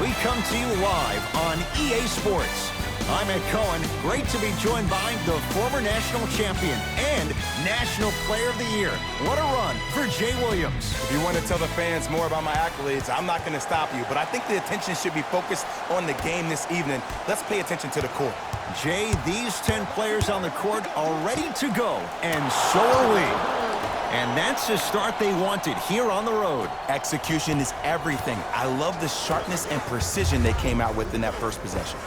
We come to you live on EA Sports. I'm Ed Cohen. Great to be joined by the former national champion and National Player of the Year. What a run for Jay Williams. If you want to tell the fans more about my accolades, I'm not going to stop you, but I think the attention should be focused on the game this evening. Let's pay attention to the court. Jay, these 10 players on the court are ready to go, and so are we. And that's the start they wanted here on the road. Execution is everything. I love the sharpness and precision they came out with in that first possession.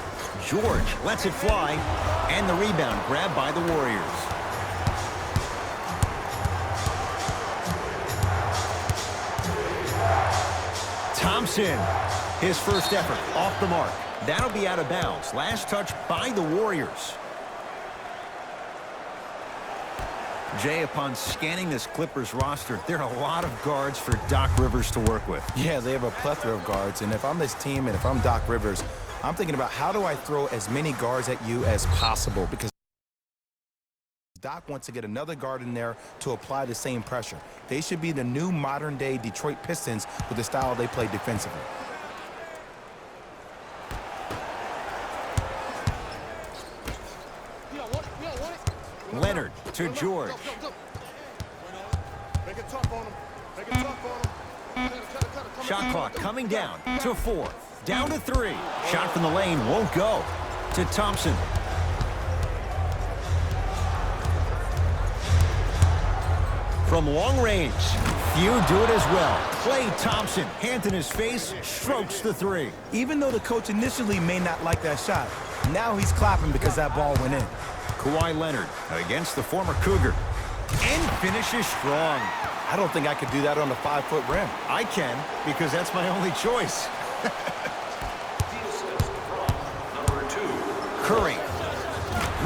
George lets it fly, and the rebound grabbed by the Warriors. Thompson, his first effort off the mark. That'll be out of bounds. Last touch by the Warriors. Jay, upon scanning this Clippers roster, there are a lot of guards for Doc Rivers to work with. Yeah, they have a plethora of guards, and if I'm this team and if I'm Doc Rivers, I'm thinking about how do I throw as many guards at you as possible, because Doc wants to get another guard in there to apply the same pressure. They should be the new modern-day Detroit Pistons with the style they play defensively. Leonard to George. Shot clock coming down to fourth. Down to three. Shot from the lane won't go. To Thompson. From long range, few do it as well. Klay Thompson, hand in his face, strokes the three. Even though the coach initially may not like that shot, now he's clapping because that ball went in. Kawhi Leonard against the former Cougar. And finishes strong. I don't think I could do that on a 5-foot rim. I can, because that's my only choice. Curry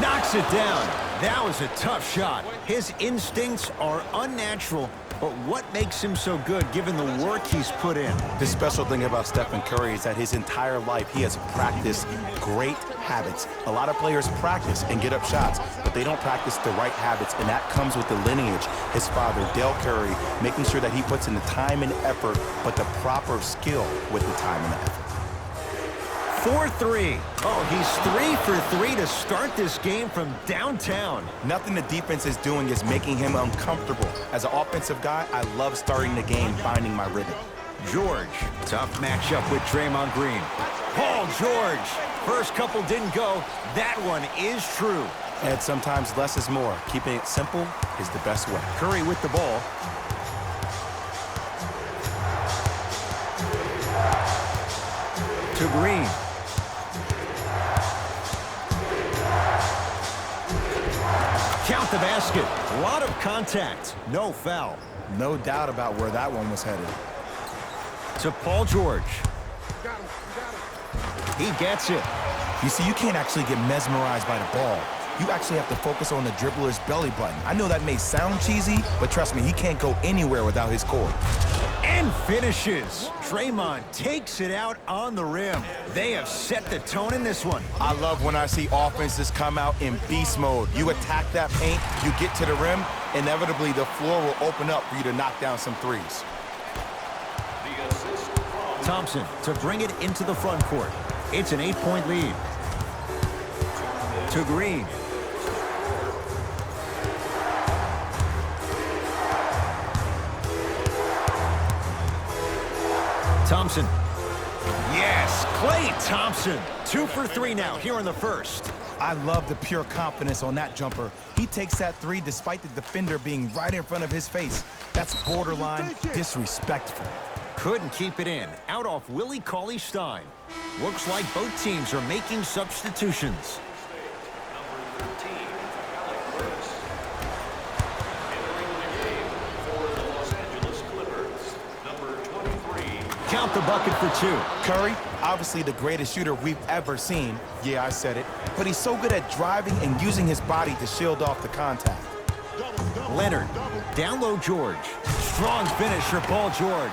knocks it down. That was a tough shot. His instincts are unnatural, but what makes him so good given the work he's put in? The special thing about Stephen Curry is that his entire life he has practiced great habits. A lot of players practice and get up shots, but they don't practice the right habits, and that comes with the lineage. His father, Dale Curry, making sure that he puts in the time and effort, but the proper skill with the time and the effort. 4-3. Oh, he's 3 for 3 to start this game from downtown. Nothing the defense is doing is making him uncomfortable. As an offensive guy, I love starting the game, finding my rhythm. George, tough matchup with Draymond Green. Paul George, first couple didn't go. That one is true. And sometimes less is more. Keeping it simple is the best way. Curry with the ball. To Green. Count the basket. A lot of contact. No foul. No doubt about where that one was headed. To Paul George. He gets it. You see, you can't actually get mesmerized by the ball. You actually have to focus on the dribbler's belly button. I know that may sound cheesy, but trust me, he can't go anywhere without his core. And finishes. Draymond takes it out on the rim. They have set the tone in this one. I love when I see offenses come out in beast mode. You attack that paint, you get to the rim, inevitably the floor will open up for you to knock down some threes. Thompson to bring it into the front court. It's an 8-point lead. To Green. Thompson. Yes, Klay Thompson. 2 for 3 now here in the first. I love the pure confidence on that jumper. He takes that three despite the defender being right in front of his face. That's borderline disrespectful. Couldn't keep it in. Out off Willie Cauley-Stein. Looks like both teams are making substitutions. Count the bucket for 2. Curry, obviously the greatest shooter we've ever seen. Yeah, I said it. But he's so good at driving and using his body to shield off the contact. Leonard, down low George. Strong finish for Paul George.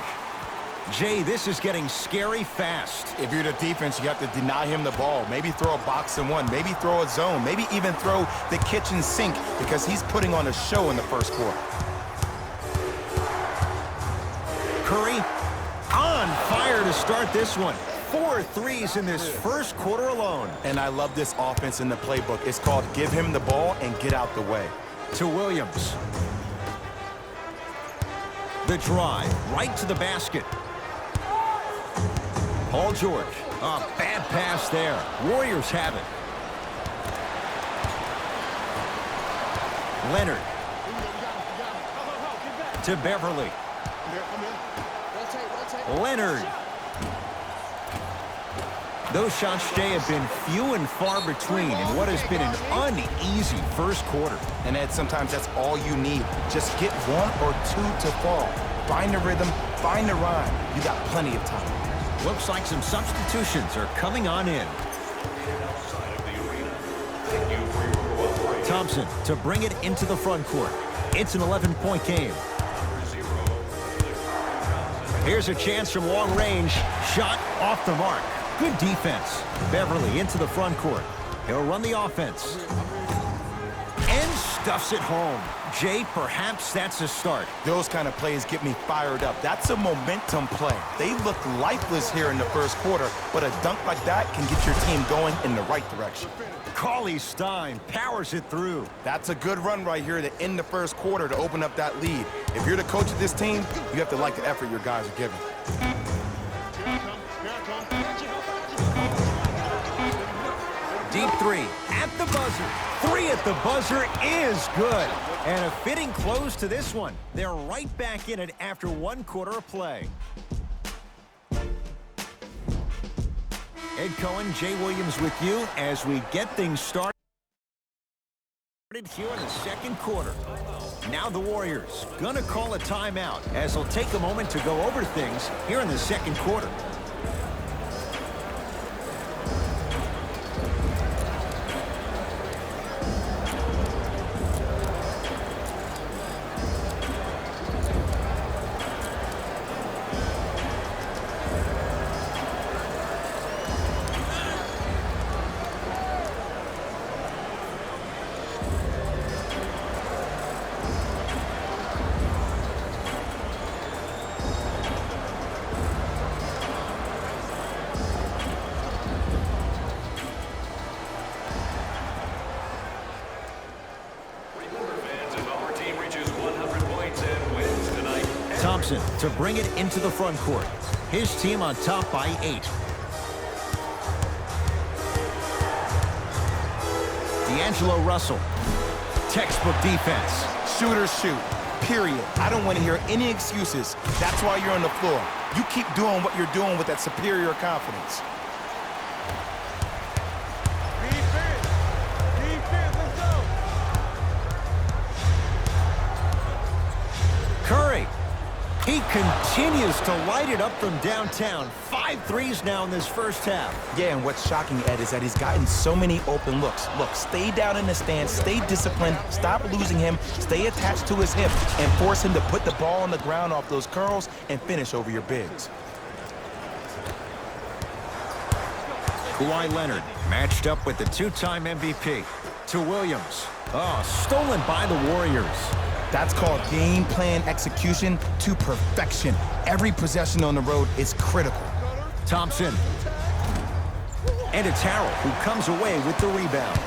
Jay, this is getting scary fast. If you're the defense, you have to deny him the ball. Maybe throw a box and one. Maybe throw a zone. Maybe even throw the kitchen sink because he's putting on a show in the first quarter. Curry on fire to start this one. 4 threes in this first quarter alone. And I love this offense in the playbook. It's called give him the ball and get out the way. To Williams. The drive, right to the basket. Paul George. A bad pass there. Warriors have it. Leonard. To Beverly. Leonard. Those shots, Jay, have been few and far between in what has been an uneasy first quarter. And Ed, sometimes that's all you need. Just get 1 or 2 to fall. Find the rhythm, find the rhyme. You got plenty of time. Looks like some substitutions are coming on in. Thompson to bring it into the front court. It's an 11-point game. Here's a chance from long range. Shot off the mark. Good defense. Beverly into the front court. He'll run the offense. And stuffs it home. Jay, perhaps that's a start. Those kind of plays get me fired up. That's a momentum play. They look lifeless here in the first quarter, but a dunk like that can get your team going in the right direction. Cauley Stein powers it through. That's a good run right here to end the first quarter to open up that lead. If you're the coach of this team, you have to like the effort your guys are giving. Deep three at the buzzer. 3 at the buzzer is good. And a fitting close to this one. They're right back in it after 1 quarter of play. Ed Cohen, Jay Williams with you as we get things started here in the second quarter. Now the Warriors gonna call a timeout as they'll take a moment to go over things here in the second quarter. Thompson to bring it into the front court. His team on top by 8. D'Angelo Russell. Textbook defense. Shoot or shoot, period. I don't want to hear any excuses. That's why you're on the floor. You keep doing what you're doing with that superior confidence. Curry. He continues to light it up from downtown. 5 threes now in this first half. Yeah, and what's shocking, Ed, is that he's gotten so many open looks. Look, stay down in the stands, stay disciplined, stop losing him, stay attached to his hip, and force him to put the ball on the ground off those curls and finish over your bigs. Kawhi Leonard matched up with the 2-time MVP. To Williams. Oh, stolen by the Warriors. That's called game plan execution to perfection. Every possession on the road is critical. Thompson. And it's Harrell who comes away with the rebound.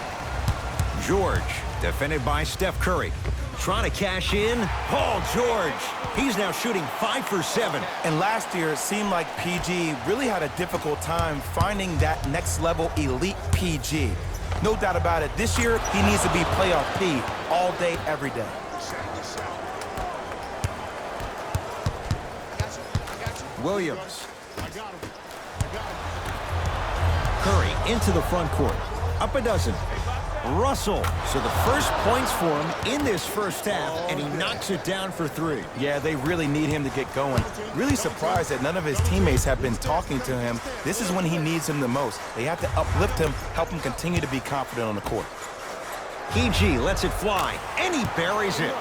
George, defended by Steph Curry. Trying to cash in. Paul George. He's now shooting 5 for 7. And last year, it seemed like PG really had a difficult time finding that next level elite PG. No doubt about it, this year, he needs to be playoff P all day, every day. Williams. Curry into the front court. Up a dozen. Russell. So the first points for him in this first half, and he knocks it down for 3. Yeah, they really need him to get going. Really surprised that none of his teammates have been talking to him. This is when he needs him the most. They have to uplift him, help him continue to be confident on the court. PG lets it fly, and he buries it.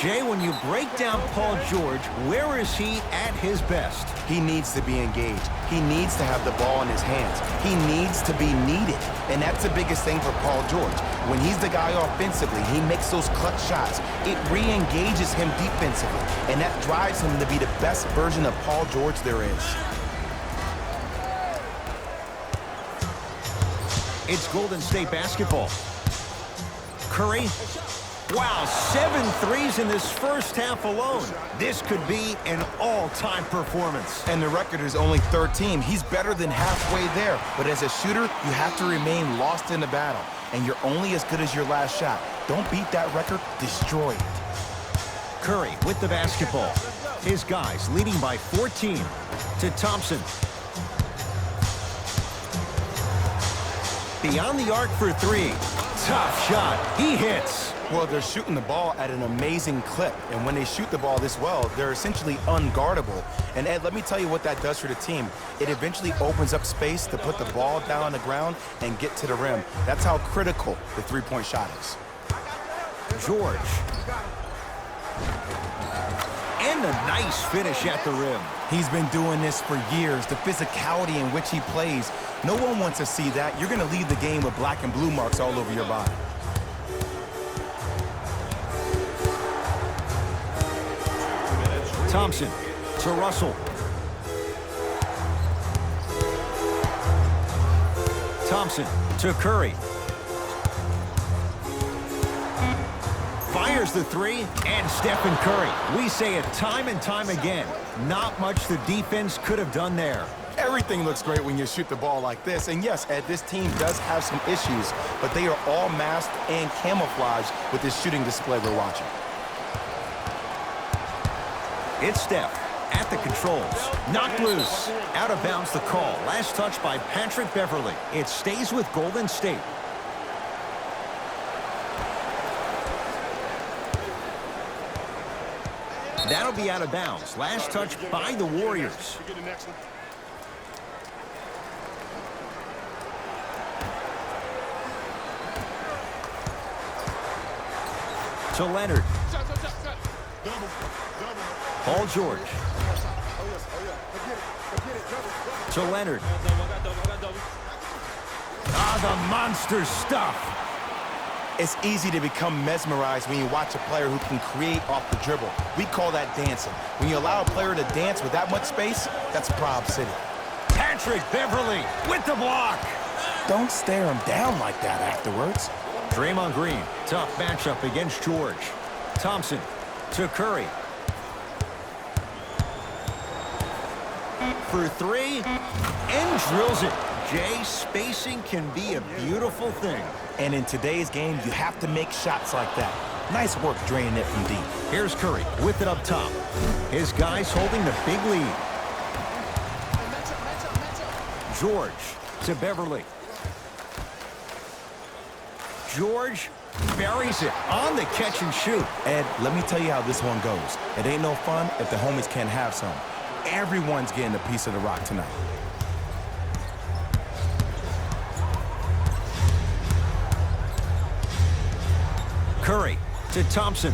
Jay, when you break down Paul George, where is he at his best? He needs to be engaged. He needs to have the ball in his hands. He needs to be needed. And that's the biggest thing for Paul George. When he's the guy offensively, he makes those clutch shots. It re-engages him defensively. And that drives him to be the best version of Paul George there is. It's Golden State basketball. Curry. Wow, 7 threes in this first half alone. This could be an all-time performance. And the record is only 13. He's better than halfway there. But as a shooter, you have to remain lost in the battle. And you're only as good as your last shot. Don't beat that record, destroy it. Curry with the basketball. His guys leading by 14 to Thompson. Beyond the arc for 3. Tough shot. He hits. Well, they're shooting the ball at an amazing clip. And when they shoot the ball this well, they're essentially unguardable. And Ed, let me tell you what that does for the team. It eventually opens up space to put the ball down on the ground and get to the rim. That's how critical the three-point shot is. George. And a nice finish at the rim. He's been doing this for years. The physicality in which he plays. No one wants to see that. You're going to leave the game with black and blue marks all over your body. Thompson to Russell. Thompson to Curry. Fires the 3, and Stephen Curry. We say it time and time again. Not much the defense could have done there. Everything looks great when you shoot the ball like this. And yes, Ed, this team does have some issues, but they are all masked and camouflaged with this shooting display we're watching. It's Steph at the controls. Knocked loose. Out of bounds the call. Last touch by Patrick Beverley. It stays with Golden State. That'll be out of bounds. Last touch by the Warriors. To Leonard. Paul George. To Leonard. Ah, the monster stuff. It's easy to become mesmerized when you watch a player who can create off the dribble. We call that dancing. When you allow a player to dance with that much space, that's Prob City. Patrick Beverley with the block. Don't stare him down like that afterwards. Draymond Green, tough matchup against George. Thompson to Curry. For 3, and drills it. Jay, spacing can be a beautiful thing. And in today's game, you have to make shots like that. Nice work draining it from deep. Here's Curry with it up top. His guys holding the big lead. George to Beverley. George buries it on the catch and shoot. Ed, let me tell you how this one goes. It ain't no fun if the homies can't have some. Everyone's getting a piece of the rock tonight. Curry to Thompson.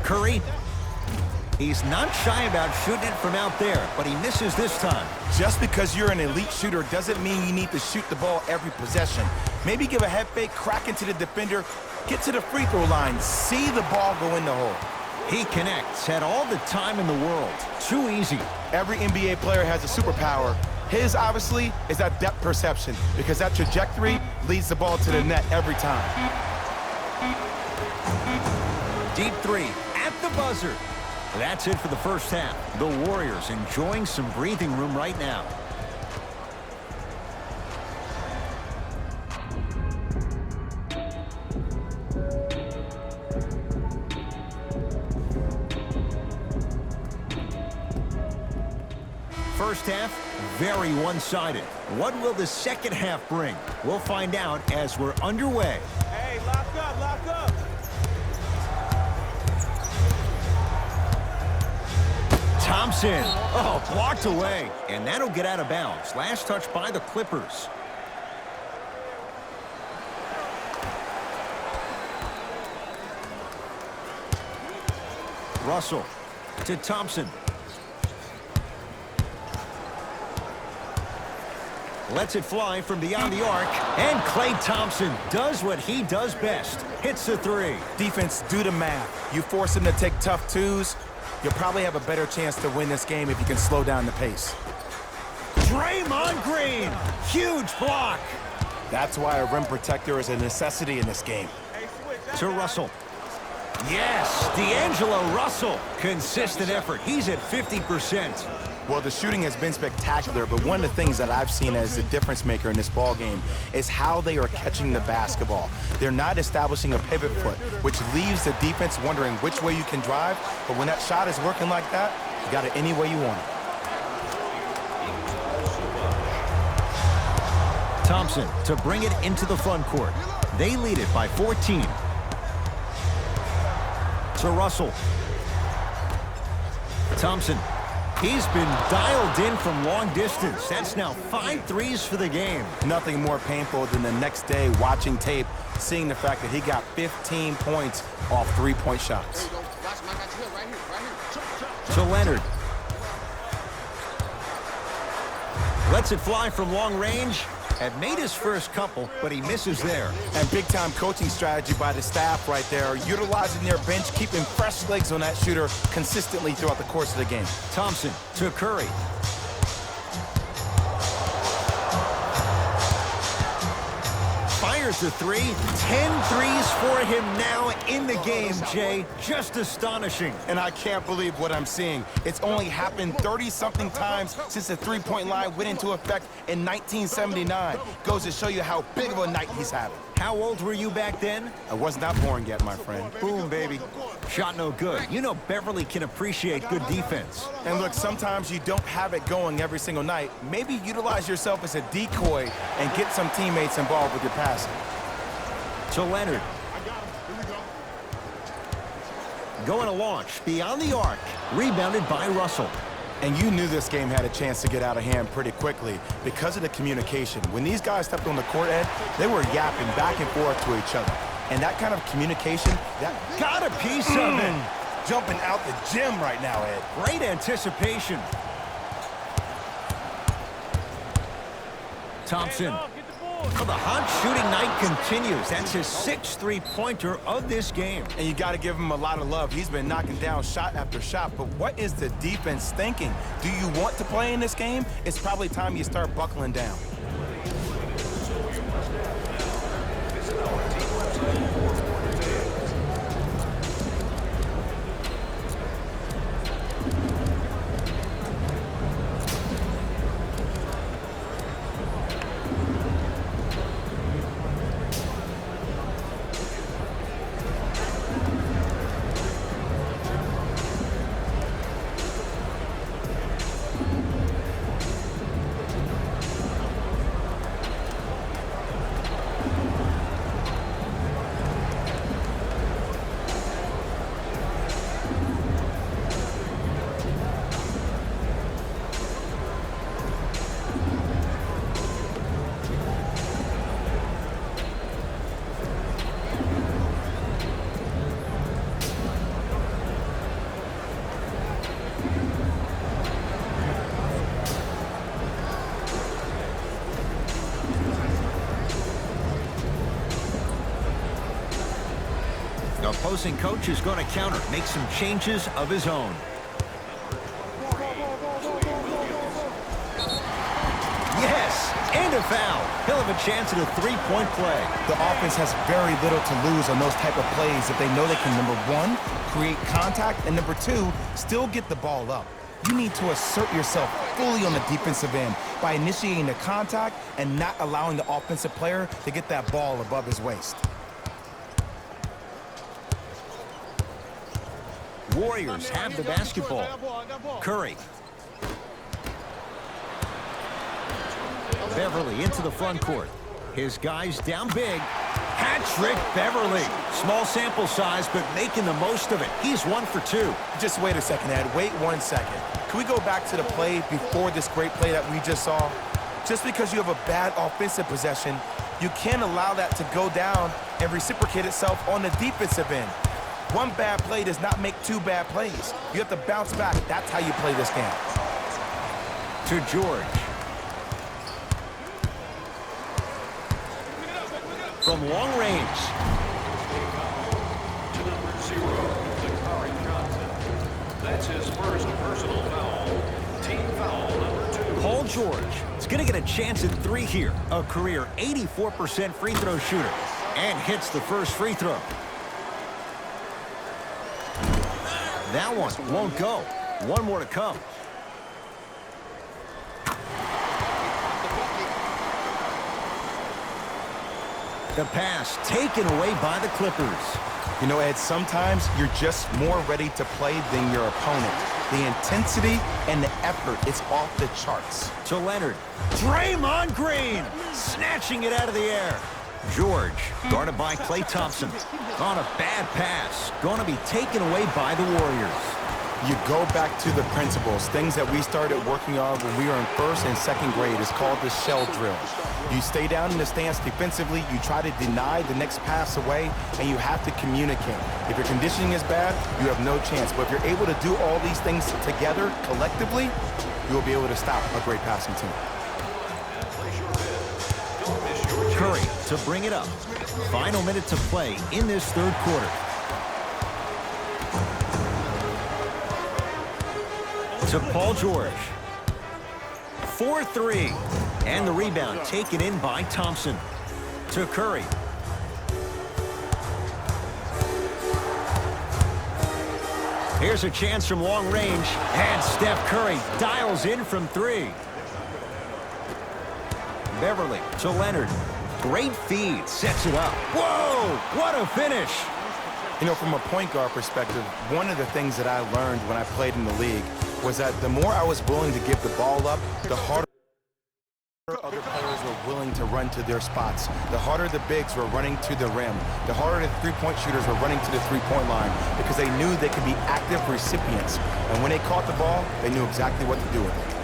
Curry. He's not shy about shooting it from out there, but he misses this time. Just because you're an elite shooter doesn't mean you need to shoot the ball every possession. Maybe give a head fake, crack into the defender, get to the free throw line, see the ball go in the hole. He connects, had all the time in the world. Too easy. Every NBA player has a superpower. His, obviously, is that depth perception, because that trajectory leads the ball to the net every time. Deep 3 at the buzzer. That's it for the first half. The Warriors enjoying some breathing room right now. First half, very one-sided. What will the second half bring? We'll find out as we're underway. Hey, lock up, lock up. Thompson, oh, blocked away. And that'll get out of bounds. Last touch by the Clippers. Russell to Thompson. Lets it fly from beyond the arc. And Klay Thompson does what he does best. Hits the 3. Defense, do the math. You force him to take tough twos, you'll probably have a better chance to win this game if you can slow down the pace. Draymond Green, huge block. That's why a rim protector is a necessity in this game. To Russell. Yes, D'Angelo Russell. Consistent effort. He's at 50%. Well, the shooting has been spectacular, but one of the things that I've seen as the difference maker in this ball game is how they are catching the basketball. They're not establishing a pivot foot, which leaves the defense wondering which way you can drive, but when that shot is working like that, you got it any way you want it. Thompson to bring it into the front court. They lead it by 14. To Russell. Thompson. He's been dialed in from long distance. That's now 5 threes for the game. Nothing more painful than the next day watching tape, seeing the fact that he got 15 points off three-point shots. To Leonard. Lets it fly from long range. Had made his first couple, but he misses there. And big-time coaching strategy by the staff right there, utilizing their bench, keeping fresh legs on that shooter consistently throughout the course of the game. Thompson to Curry. Fires the three. 10 threes for him now in the game, Jay. Just astonishing. And I can't believe what I'm seeing. It's only happened 30-something times since the three-point line went into effect in 1979. Goes to show you how big of a night he's having. How old were you back then? I was not born yet, my friend. Boom, baby. Shot no good. You know Beverly can appreciate good defense. And look, sometimes you don't have it going every single night. Maybe utilize yourself as a decoy and get some teammates involved with your passing. To Leonard. Going to launch beyond the arc. Rebounded by Russell. And you knew this game had a chance to get out of hand pretty quickly because of the communication. When these guys stepped on the court, Ed, they were yapping back and forth to each other. And that kind of communication, that got a piece of it. Jumping out the gym right now, Ed. Great anticipation. Thompson. Well, the hot shooting night continues. That's his 6th three-pointer of this game. And you got to give him a lot of love. He's been knocking down shot after shot. But what is the defense thinking? Do you want to play in this game? It's probably time you start buckling down. The opposing coach is going to counter, make some changes of his own. Yes, and a foul. He'll have a chance at a three-point play. The offense has very little to lose on those type of plays if they know they can, number one, create contact, and number two, still get the ball up. You need to assert yourself fully on the defensive end by initiating the contact and not allowing the offensive player to get that ball above his waist. Warriors have the basketball. Curry. Beverly into the front court. His guys down big. Hat-trick Beverly. Small sample size, but making the most of it. He's 1 for 2. Just wait a second, Ed. Wait 1 second. Can we go back to the play before this great play that we just saw? Just because you have a bad offensive possession, you can't allow that to go down and reciprocate itself on the defensive end. One bad play does not make 2 bad plays. You have to bounce back. That's how you play this game. To George. From long range. To number 0, Dakari Johnson. That's his first personal foul. Team foul number 2. Paul George is going to get a chance at 3 here. A career 84% free throw shooter. And hits the first free throw. That one won't go. One more to come. The pass taken away by the Clippers. You know, Ed, sometimes you're just more ready to play than your opponent. The intensity and the effort, it's off the charts. To Leonard. Draymond Green snatching it out of the air. George, guarded by Klay Thompson. On a bad pass. Going to be taken away by the Warriors. You go back to the principles, things that we started working on when we were in first and second grade. It's called the shell drill. You stay down in the stance defensively, you try to deny the next pass away, and you have to communicate. If your conditioning is bad, you have no chance. But if you're able to do all these things together, collectively, you will be able to stop a great passing team. Curry to bring it up. Final minute to play in this third quarter. To Paul George. 4-3. And the rebound taken in by Thompson. To Curry. Here's a chance from long range. And Steph Curry dials in from 3. Beverly to Leonard. Great feed. Sets it up. Whoa! What a finish! You know, from a point guard perspective, one of the things that I learned when I played in the league was that the more I was willing to give the ball up, the harder other players were willing to run to their spots. The harder the bigs were running to the rim. The harder the three-point shooters were running to the three-point line because they knew they could be active recipients. And when they caught the ball, they knew exactly what to do with it.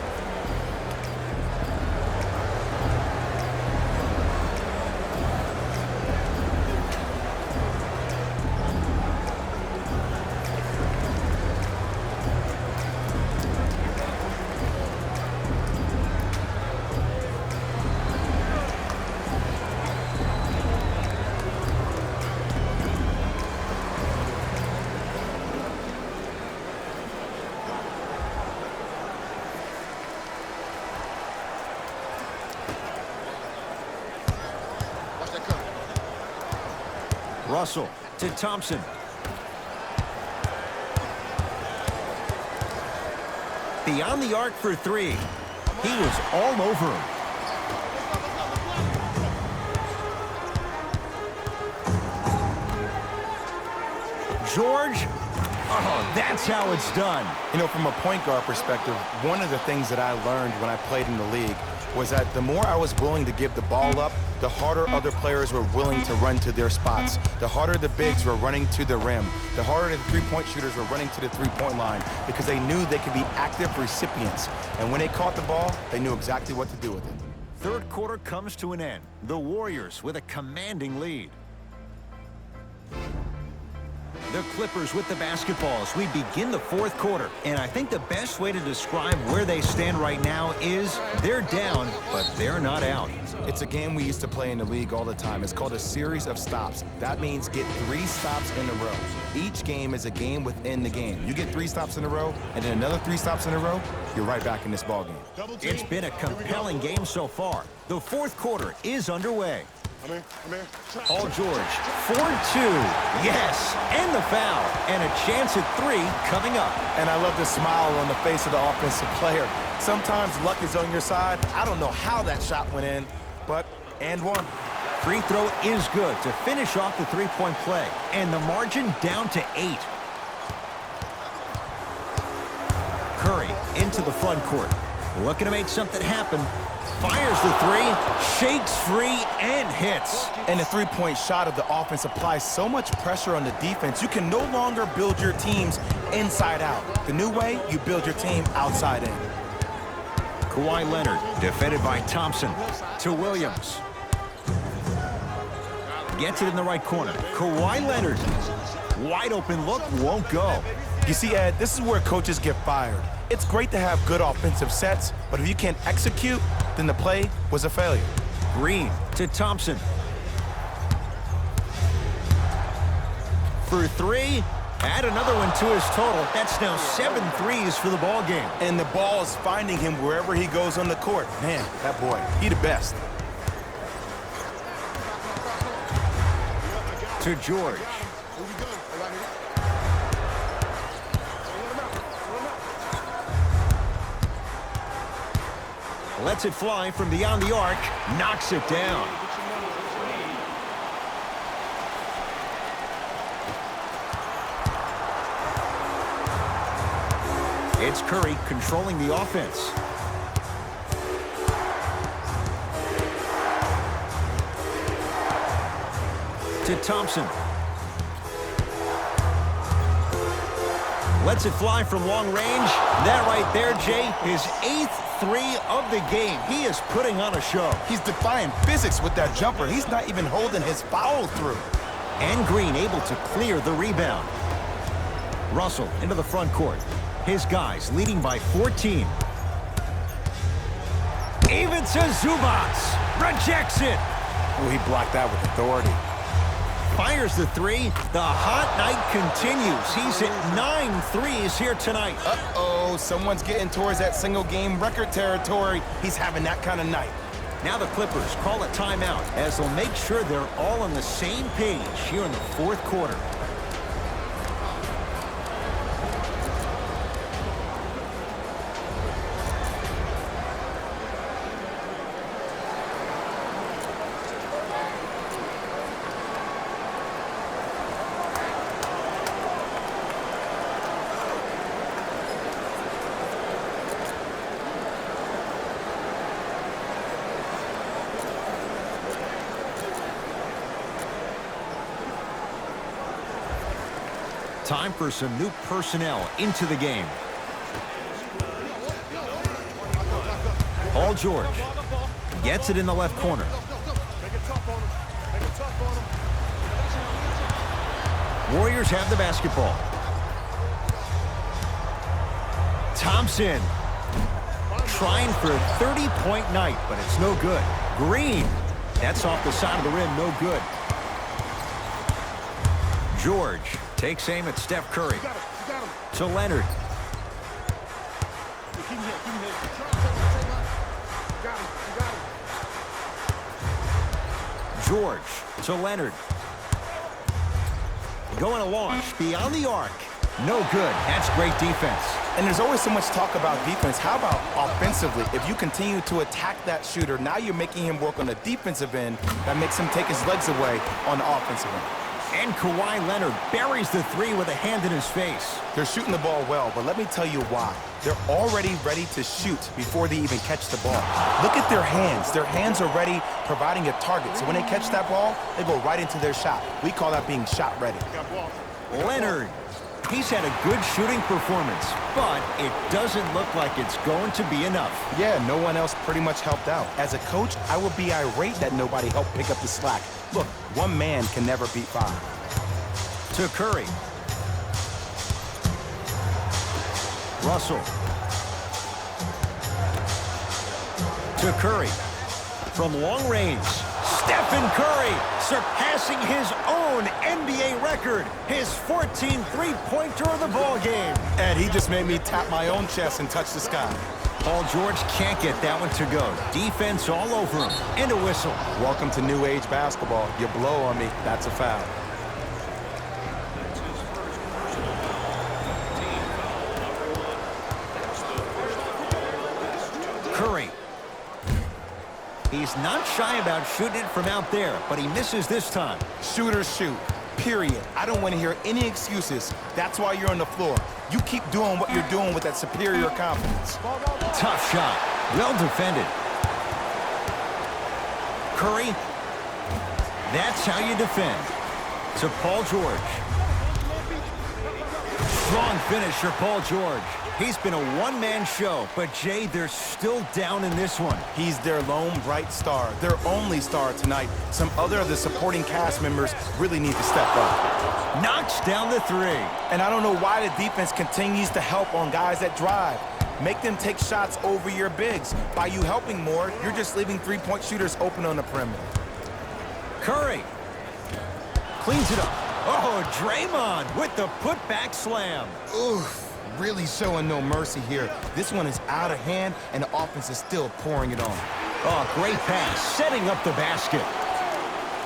Russell to Thompson. Beyond the arc for 3. He was all over him. George. Oh, that's how it's done. You know, from a point guard perspective, one of the things that I learned when I played in the league was that the more I was willing to give the ball up, the harder other players were willing to run to their spots. The harder the bigs were running to the rim. The harder the three-point shooters were running to the three-point line because they knew they could be active recipients. And when they caught the ball, they knew exactly what to do with it. Third quarter comes to an end. The Warriors with a commanding lead. The Clippers with the basketball as we begin the fourth quarter. And I think the best way to describe where they stand right now is they're down, but they're not out. It's a game we used to play in the league all the time. It's called a series of stops. That means get 3 stops in a row. Each game is a game within the game. You get 3 stops in a row, and then another 3 stops in a row, you're right back in this ballgame. It's been a compelling game so far. The fourth quarter is underway. Paul George, 4-2. Yes, and the foul. And a chance at 3 coming up. And I love the smile on the face of the offensive player. Sometimes luck is on your side. I don't know how that shot went in, but and one. Free throw is good to finish off the three-point play. And the margin down to 8. Curry into the front court. Looking to make something happen. Fires the 3, shakes free, and hits. And the three-point shot of the offense applies so much pressure on the defense, you can no longer build your teams inside out. The new way, you build your team outside in. Kawhi Leonard, defended by Thompson, to Williams. Gets it in the right corner. Kawhi Leonard. Wide open look, won't go. You see, Ed, this is where coaches get fired. It's great to have good offensive sets, but if you can't execute, then the play was a failure. Green to Thompson. For 3, Add another one to his total. That's now 7 threes for the ball game. And the ball is finding him wherever he goes on the court. Man, that boy, he the best. To George. Lets it fly from beyond the arc. Knocks it down. It's Curry controlling the offense. To Thompson. Lets it fly from long range. That right there, Jay, his 8th three of the game. He is putting on a show. He's defying physics with that jumper. He's not even holding his follow through. And Green able to clear the rebound. Russell into the front court. His guys leading by 14. Even to Zubats. Rejects it. Oh, he blocked that with authority. Fires the three. The hot night continues. He's at 9 threes here tonight. Uh-oh, someone's getting towards that single game record territory. He's having that kind of night. Now the Clippers call a timeout as they'll make sure they're all on the same page here in the 4th quarter. Time for some new personnel into the game. Paul George gets it in the left corner. Warriors have the basketball. Thompson trying for a 30-point night, but it's no good. Green, that's off the side of the rim, no good. George takes aim at Steph Curry. To Leonard. George to Leonard. Going to launch beyond the arc. No good. That's great defense. And there's always so much talk about defense. How about offensively? If you continue to attack that shooter, now you're making him work on the defensive end. That makes him take his legs away on the offensive end. And Kawhi Leonard buries the three with a hand in his face. They're shooting the ball well, but let me tell you why. They're already ready to shoot before they even catch the ball. Look at their hands. Their hands are ready, providing a target. So when they catch that ball, they go right into their shot. We call that being shot ready. Leonard, he's had a good shooting performance, but it doesn't look like it's going to be enough. Yeah, no one else pretty much helped out. As a coach, I would be irate that nobody helped pick up the slack. Look, one man can never beat 5. To Curry. Russell. To Curry. From long range, Stephen Curry surpassing his own NBA record. His 14th three-pointer of the ball game. Ed, he just made me tap my own chest and touch the sky. Paul George can't get that one to go. Defense all over him. And a whistle. Welcome to new age basketball. You blow on me, that's a foul. Curry. He's not shy about shooting it from out there, but he misses this time. Shooters shoot, period. I don't want to hear any excuses. That's why you're on the floor. You keep doing what you're doing with that superior confidence. Tough shot. Well defended. Curry. That's how you defend. To Paul George. Strong finish for Paul George. He's been a one-man show, but Jay, they're still down in this one. He's their lone bright star, their only star tonight. Some other of the supporting cast members really need to step up. Knocks down the three. And I don't know why the defense continues to help on guys that drive. Make them take shots over your bigs. By you helping more, you're just leaving three-point shooters open on the perimeter. Curry cleans it up. Oh, Draymond with the putback slam. Oof, really showing no mercy here. This one is out of hand, and the offense is still pouring it on. Oh, great pass, setting up the basket.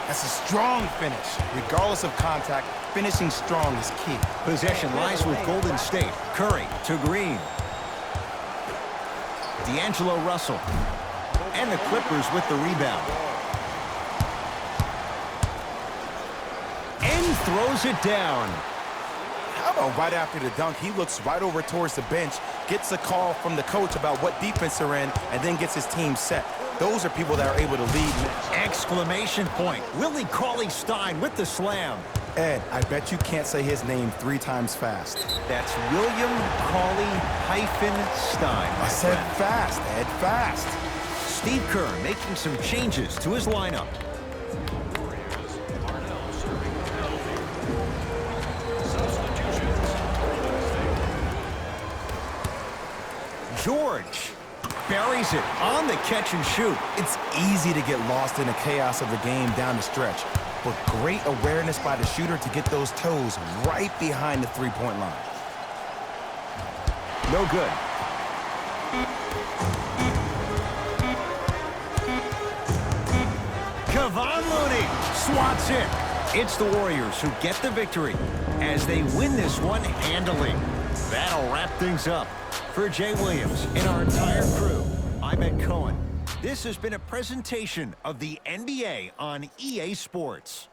That's a strong finish. Regardless of contact, finishing strong is key. Possession lies with Golden State. Curry to Green. D'Angelo Russell. And the Clippers with the rebound. And throws it down. How about right after the dunk, he looks right over towards the bench, gets a call from the coach about what defense they're in, and then gets his team set. Those are people that are able to lead. Exclamation point. Willie Cauley-Stein with the slam. Ed, I bet you can't say his name 3 times fast. That's William Cauley-Stein. I said fast, Ed, fast. Steve Kerr making some changes to his lineup. George buries it on the catch and shoot. It's easy to get lost in the chaos of the game down the stretch, but great awareness by the shooter to get those toes right behind the three-point line. No good. Kevon Looney swats it. It's the Warriors who get the victory as they win this one handily. That'll wrap things up. For Jay Williams and our entire crew, I'm Ed Cohen. This has been a presentation of the NBA on EA Sports.